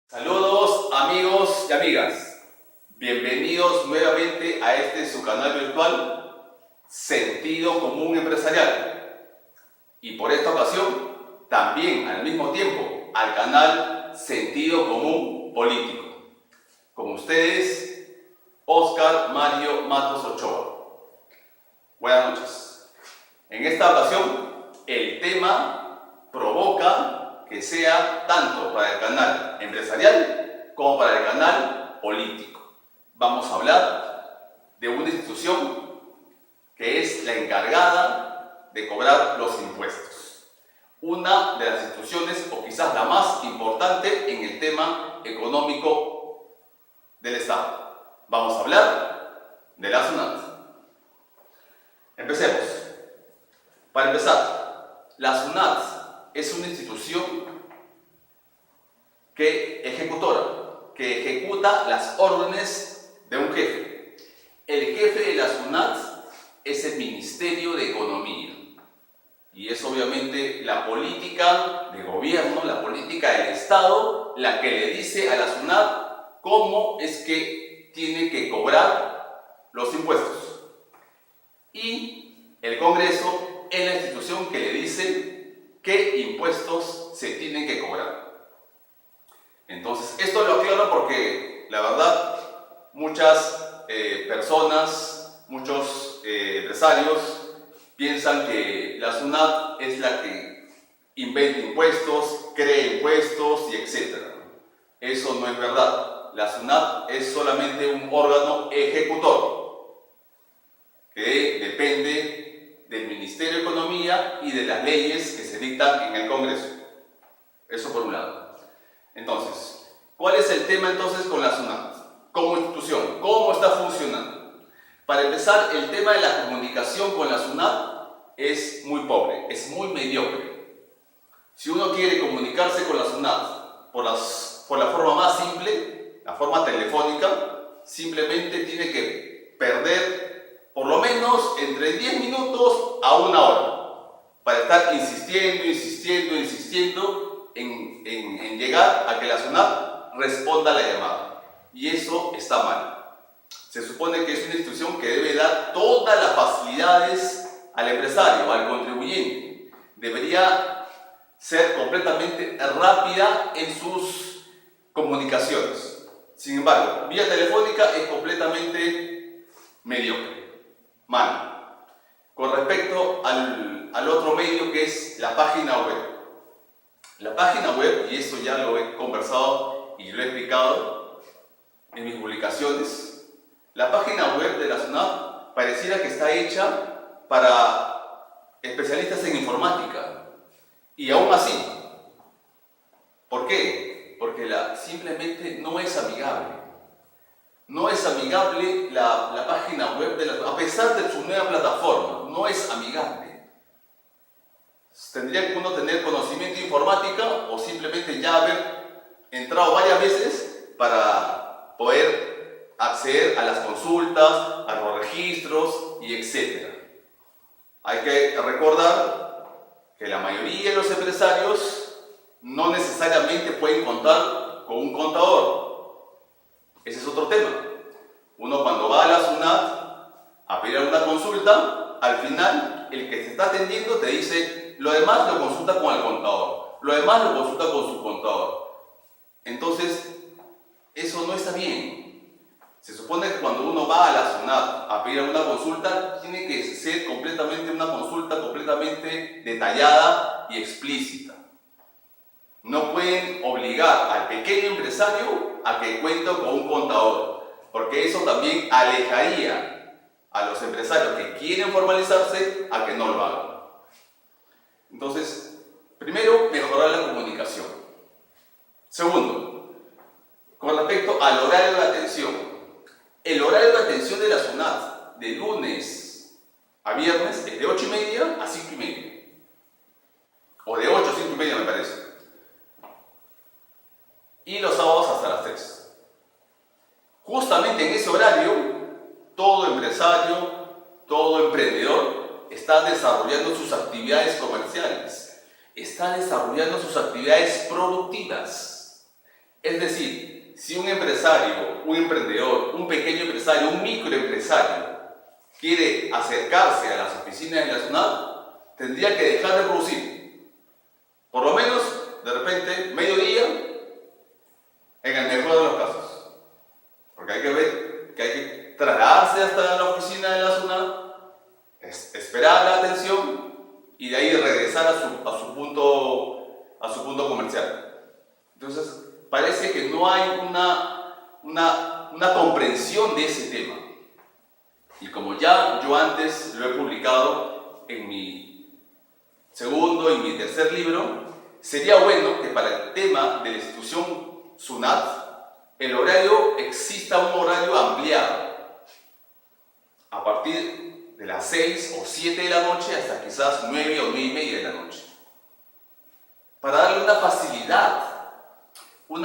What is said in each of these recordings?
Saludos amigos y amigas, bienvenidos nuevamente a este su canal virtual Sentido Común Empresarial y por esta ocasión también al mismo tiempo al canal Sentido Común Político. Con ustedes, Oscar Mario Matos Ochoa. Buenas noches. En esta ocasión el tema provoca que sea tanto para el canal empresarial como para el canal político. Vamos a hablar de una institución que es la encargada de cobrar los impuestos. Una de las instituciones, o quizás la más importante en el tema económico del Estado. Vamos a hablar de la SUNAT. Empecemos. Para empezar, la SUNAT es una institución que ejecuta las órdenes de un jefe. El jefe de la SUNAT es el Ministerio de Economía y es obviamente la política de gobierno, la política del Estado, la que le dice a la SUNAT cómo es que tiene que cobrar los impuestos. Y el Congreso es la institución que le dice qué impuestos se tienen que cobrar. Entonces, esto lo aclaro porque la verdad muchas personas, muchos empresarios piensan que la SUNAT es la que inventa impuestos, crea impuestos y etc. Eso no es verdad. La SUNAT es solamente un órgano ejecutor que depende del Ministerio de Economía y de las leyes que se dictan en el Congreso. Eso por un lado. Entonces, ¿cuál es el tema entonces con la SUNAT? Como institución, ¿cómo está funcionando? Para empezar, el tema de la comunicación con la SUNAT es muy pobre, es muy mediocre. Si uno quiere comunicarse con la SUNAT por la forma más simple, la forma telefónica, simplemente tiene que perder por lo menos entre 10 minutos a una hora para estar insistiendo en llegar a que la SUNAT responda a la llamada. Y eso está mal. Se supone que es una institución que debe dar todas las facilidades al empresario, al contribuyente. Debería ser completamente rápida en sus comunicaciones. Sin embargo, vía telefónica es completamente mediocre. Mal. Con respecto al otro medio que es la página web. La página web, y esto ya lo he conversado y lo he explicado en mis publicaciones, la página web de la SUNAT pareciera que está hecha para especialistas en informática. Y aún así, ¿por qué? Porque simplemente no es amigable. No es amigable la página web de a pesar de su nueva plataforma, no es amigable. Tendría que uno tener conocimiento de informática o simplemente ya haber entrado varias veces para poder acceder a las consultas, a los registros y etc. Hay que recordar que la mayoría de los empresarios no necesariamente pueden contar con un contador. Ese es otro tema. Uno cuando va a la SUNAT a pedir una consulta, al final el que se está atendiendo te dice lo demás lo consulta con el contador, lo demás lo consulta con su contador. Entonces, eso no está bien. Se supone que cuando uno va a la SUNAT a pedir una consulta, tiene que ser una consulta completamente detallada y explícita. No pueden obligar al pequeño empresario a que cuente con un contador, porque eso también alejaría a los empresarios que quieren formalizarse a que no lo hagan. Entonces, primero, mejorar la comunicación. Segundo, con respecto al horario de atención. El horario de atención de la SUNAT de lunes a viernes es de 8:30 a 5:30. O de 8 a 5:30 me parece. Y los sábados hasta las 3. Justamente en ese horario, todo empresario, todo emprendedor está desarrollando sus actividades comerciales, está desarrollando sus actividades productivas. Es decir, si un empresario, un emprendedor, un pequeño empresario, un microempresario quiere acercarse a las oficinas de la SUNAT, tendría que dejar de producir. Por lo menos, de repente, mediodía, en el mejor de los casos. Porque hay que ver que hay que trasladarse hasta la oficina de la SUNAT, esperar la atención y de ahí regresar a su punto comercial. Entonces, parece que no hay una comprensión de ese tema. Y como ya yo antes lo he publicado en mi segundo y mi tercer libro, sería bueno que para el tema de la institución SUNAT, el horario exista un horario ampliado, a partir de las 6 o 7 de la noche hasta quizás 9 o 9 y media de la noche, para darle una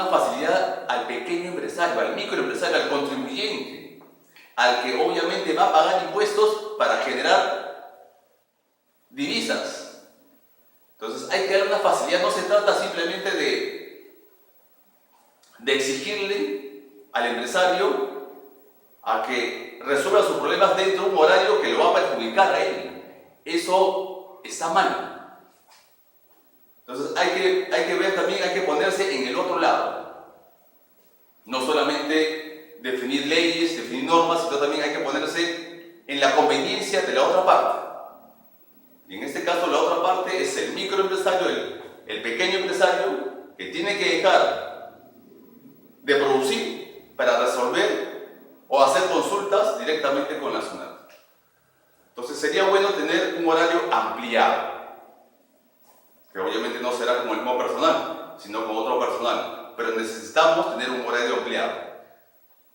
facilidad al pequeño empresario, al microempresario, al contribuyente, al que obviamente va a pagar impuestos para generar divisas. Entonces hay que darle una facilidad, no se trata simplemente de exigirle al empresario a que resuelva sus problemas dentro de un horario que lo va a perjudicar a él. Eso está mal. Entonces hay que ver también, hay que ponerse en el otro lado. No solamente definir leyes, definir normas, sino también hay que ponerse en la conveniencia de la otra parte. Y en este caso la otra parte es el microempresario, el pequeño empresario, que tiene que dejar de producir para resolver o hacer consultas directamente con la SUNAT. Entonces sería bueno tener un horario ampliado, que obviamente no será como el mismo personal, sino con otro personal, pero necesitamos tener un horario ampliado.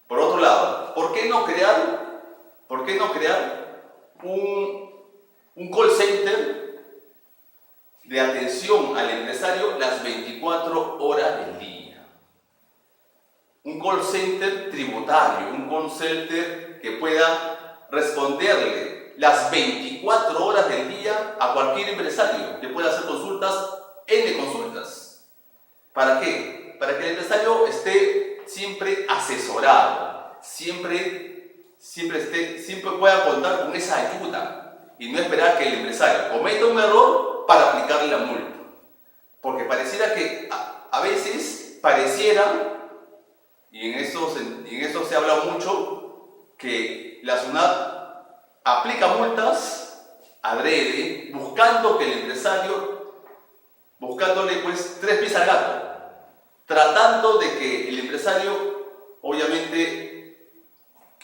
Por otro lado, ¿por qué no crear un call center de atención al empresario las 24 horas del día? Un call center tributario, un call center que pueda responderle las 24 horas del día a cualquier empresario, que pueda hacer consultas, N consultas. ¿Para qué? Para que el empresario esté siempre asesorado, siempre pueda contar con esa ayuda y no esperar que el empresario cometa un error para aplicarle la multa. Porque pareciera que a veces y en esto se ha hablado mucho, que la SUNAT aplica multas adrede, buscando que el empresario, buscándole pues 3 pies al gato, tratando de que el empresario, obviamente,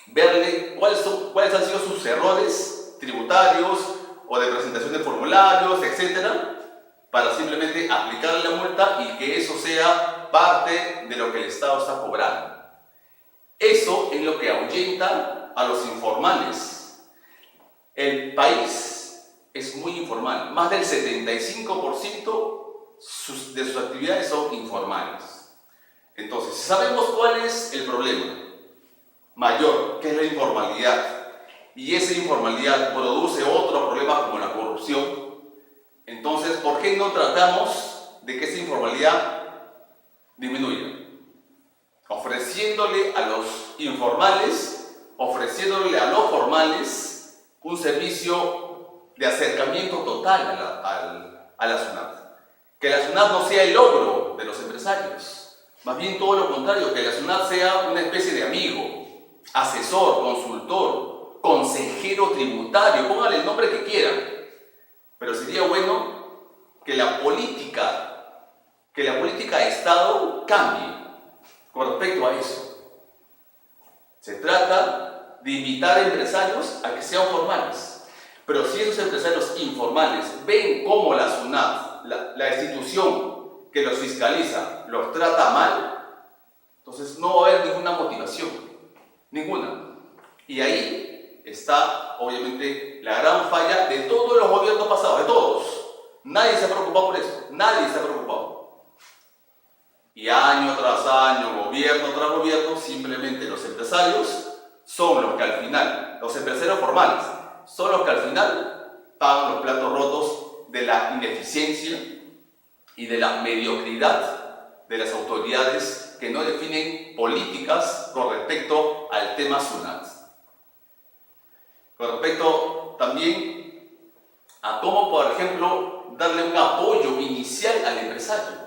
verle cuáles han sido sus errores tributarios o de presentación de formularios, etc., para simplemente aplicarle la multa y que eso sea parte de lo que el Estado está cobrando. Eso es lo que ahuyenta a los informales. El país es muy informal, más del 75% de sus actividades son informales. Entonces, si sabemos cuál es el problema mayor, que es la informalidad, y esa informalidad produce otros problemas como la corrupción, entonces, ¿por qué no tratamos de que esa informalidad disminuya? Ofreciéndole a los informales, ofreciéndole a los formales un servicio de acercamiento total a la SUNAT. Que la SUNAT no sea el logro de los empresarios, más bien todo lo contrario, que la SUNAT sea una especie de amigo, asesor, consultor, consejero tributario, póngale el nombre que quieran. Pero sería bueno que la política de Estado cambie con respecto a eso. Se trata de invitar a empresarios a que sean formales. Pero si esos empresarios informales ven cómo la SUNAT, la institución que los fiscaliza, los trata mal, entonces no va a haber ninguna motivación. Ninguna. Y ahí está, obviamente, la gran falla de todos los gobiernos pasados, de todos. Nadie se ha preocupado por eso. Nadie se ha preocupado. Y año tras año, gobierno tras gobierno, simplemente los empresarios son los que al final, los empresarios formales, son los que al final pagan los platos rotos de la ineficiencia y de la mediocridad de las autoridades empresariales que no definen políticas con respecto al tema SUNAT. Con respecto también a cómo, por ejemplo, darle un apoyo inicial al empresario.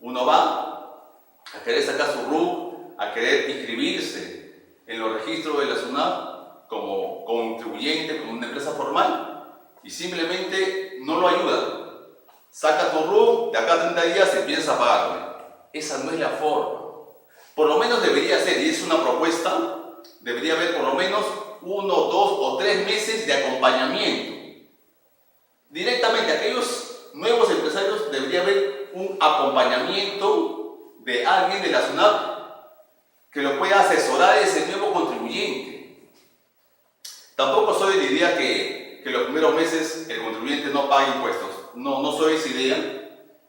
Uno va a querer sacar su RUC, a querer inscribirse en los registros de la SUNAT como contribuyente, como una empresa formal, y simplemente no lo ayuda. Saca tu RUC, de acá a 30 días empiezas a pagarme. Esa no es la forma. Por lo menos debería ser, y es una propuesta, debería haber por lo menos 1, 2 o 3 meses de acompañamiento. Directamente, aquellos nuevos empresarios debería haber un acompañamiento de alguien de la SUNAT que lo pueda asesorar a ese nuevo contribuyente. Tampoco soy de la idea que los primeros meses el contribuyente no pague impuestos. No soy de esa idea,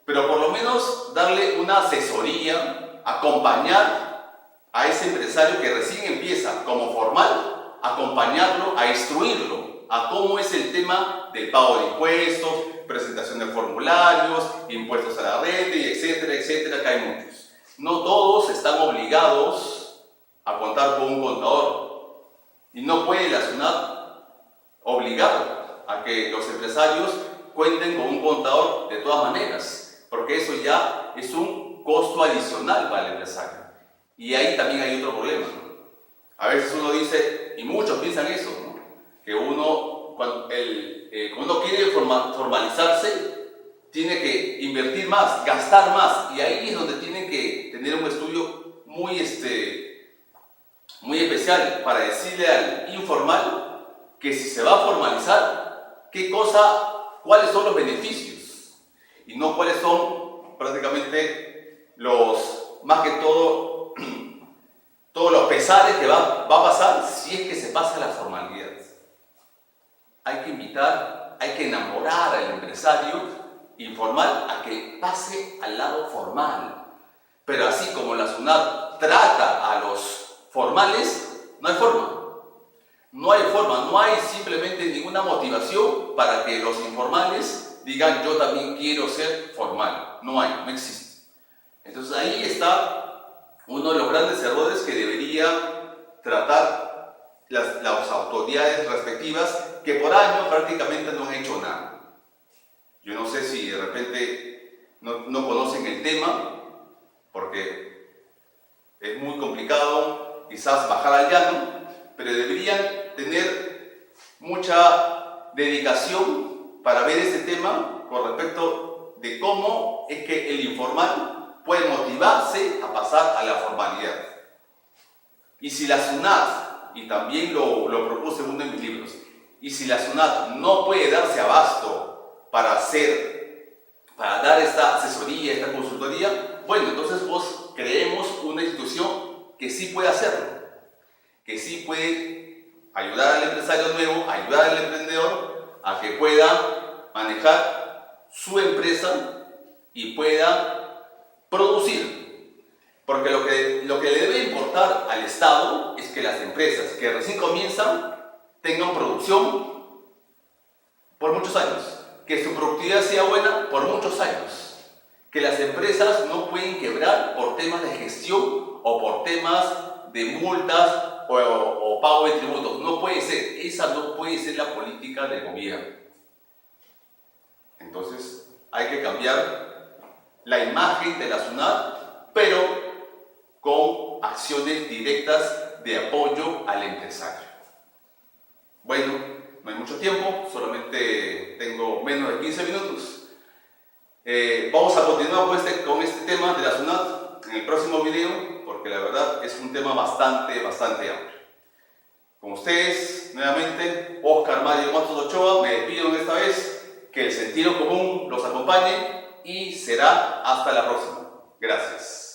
pero por lo menos darle una asesoría, acompañar a ese empresario que recién empieza como formal, acompañarlo, a instruirlo a cómo es el tema del pago de impuestos, presentación de formularios, impuestos a la renta, y etcétera, etcétera, que hay muchos. No todos están obligados a contar con un contador y no puede la SUNAT obligar a que los empresarios cuenten con un contador de todas maneras, porque eso ya es un costo adicional para el empresario. Y ahí también hay otro problema, ¿no? A veces uno dice, y muchos piensan eso, ¿no? Que uno, cuando uno quiere formalizarse, tiene que invertir más, gastar más, y ahí es donde tienen que tener un estudio muy especial para decirle al informal que si se va a formalizar, cuáles son los beneficios y no cuáles son prácticamente más que todo, todos los pesares que va a pasar si es que se pasa la formalidad. Hay que invitar, hay que enamorar al empresario informal a que pase al lado formal. Pero así como la SUNAT trata a los formales, no hay forma. No hay forma, no hay simplemente ninguna motivación para que los informales digan yo también quiero ser formal. No hay, no existe. Entonces ahí está uno de los grandes errores que debería tratar las autoridades respectivas que por años prácticamente no han hecho nada. Yo no sé si de repente no conocen el tema, porque es muy complicado quizás bajar al llano, pero deberían tener mucha dedicación para ver ese tema con respecto de cómo es que el informal puede motivarse a pasar a la formalidad. Y si la SUNAT, y también lo propuse en uno de mis libros, y si la SUNAT no puede darse abasto para dar esta asesoría, esta consultoría, bueno, entonces creemos una institución que sí puede hacerlo, que sí puede ayudar al empresario nuevo, ayudar al emprendedor a que pueda manejar su empresa y pueda producir. Porque lo que le debe importar al Estado es que las empresas que recién comienzan tengan producción por muchos años, que su productividad sea buena por muchos años, que las empresas no pueden quebrar por temas de gestión o por temas de multas o pago de tributos. No puede ser, esa no puede ser la política del gobierno. Entonces hay que cambiar la imagen de la SUNAT, pero con acciones directas de apoyo al empresario. Bueno, no hay mucho tiempo, solamente tengo menos de 15 minutos. Vamos a continuar con este tema de la SUNAT en el próximo video, porque la verdad es un tema bastante amplio. Con ustedes, nuevamente, Oscar Mario Matos Ochoa, me despido en esta vez, que el sentido común los acompañe y será hasta la próxima. Gracias.